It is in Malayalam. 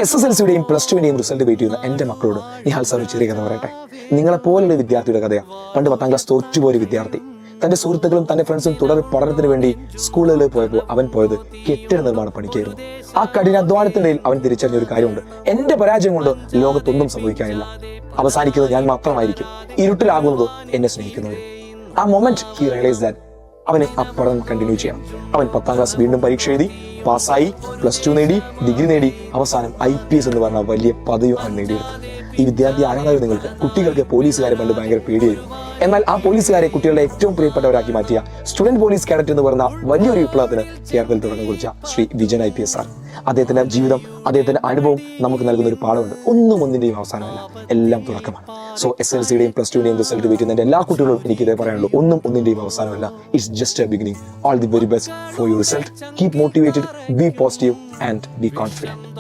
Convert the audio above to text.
SSLCയുടെയും +2ന്റെയും റിസൾട്ട് വെയിറ്റ് ചെയ്യുന്ന എൻ്റെ മക്കളോട് നിഹാൽ സാർ ഒരു ചെറിയ കഥ പറയട്ടെ. നിങ്ങളെപ്പോലുള്ള വിദ്യാർത്ഥിയുടെ കഥയാണ്. പണ്ട് 10ാം ക്ലാസ് തോറ്റുപോയൊരു വിദ്യാർത്ഥി തന്റെ സുഹൃത്തുക്കളും തന്റെ ഫ്രണ്ട്സും തുടർ പഠനത്തിന് വേണ്ടി സ്കൂളുകളിൽ പോയപ്പോൾ അവൻ പോയത് കെട്ടിട നിർമ്മാണ പണിക്കായിരുന്നു. ആ കഠിനാധ്വാനത്തിനിടയിൽ അവൻ തിരിച്ചറിഞ്ഞ ഒരു കാര്യമുണ്ട്: എന്റെ പരാജയം കൊണ്ട് ലോകത്തൊന്നും സംഭവിക്കാനില്ല, അവസാനിക്കുന്നത് ഞാൻ മാത്രമായിരിക്കും, ഇരുട്ടിലാകുന്നത് എന്നെ സ്നേഹിക്കുന്നവരും. ആ മൊമെന്റ് ഹി റിയലൈസ് ദാറ്റ് അവന് ആ പഠനം കണ്ടിന്യൂ ചെയ്യണം. അവൻ 10ാം ക്ലാസ് വീണ്ടും പരീക്ഷ എഴുതി, പാസ്സായി, +2 നേടി, ഡിഗ്രി നേടി, അവസാനം IPS എന്ന് പറഞ്ഞ വലിയ പദവിയും അവൻ നേടിയെടുത്തു. ഈ വിദ്യാർത്ഥി ആരാധകർ നിങ്ങൾക്ക് കുട്ടികൾക്ക് പോലീസുകാരെ പണ്ട് ഭയങ്കര പേടിയായിരുന്നു. എന്നാൽ ആ പോലീസുകാരെ കുട്ടികളുടെ ഏറ്റവും പ്രിയപ്പെട്ടവരാക്കി മാറ്റിയ സ്റ്റുഡന്റ് പോലീസ് കാഡറ്റ് എന്ന് പറഞ്ഞ വലിയൊരു വിപ്ലവത്തിന് കേരളത്തിൽ തുടക്കം കുറിച്ച ശ്രീ വിജയൻ IPS സാർ. അദ്ദേഹത്തിന്റെ ജീവിതം, അദ്ദേഹത്തിന്റെ അനുഭവം നമുക്ക് നൽകുന്ന ഒരു പാഠമുണ്ട്: ഒന്നിന്റെയും അവസാനമല്ല, എല്ലാം തുടക്കമാണ്. സോ SSLCയുടെയും +2ന്റെയും റിസൾട്ട് വെയിറ്റ് ചെയ്യുന്ന എല്ലാ കുട്ടികളോടും എനിക്ക് ഇതേ പറയാനുള്ളൂ: ഒന്നിന്റെയും അവസാനമല്ല. It's just a beginning. All the very best for your result. Keep motivated, be positive and be confident.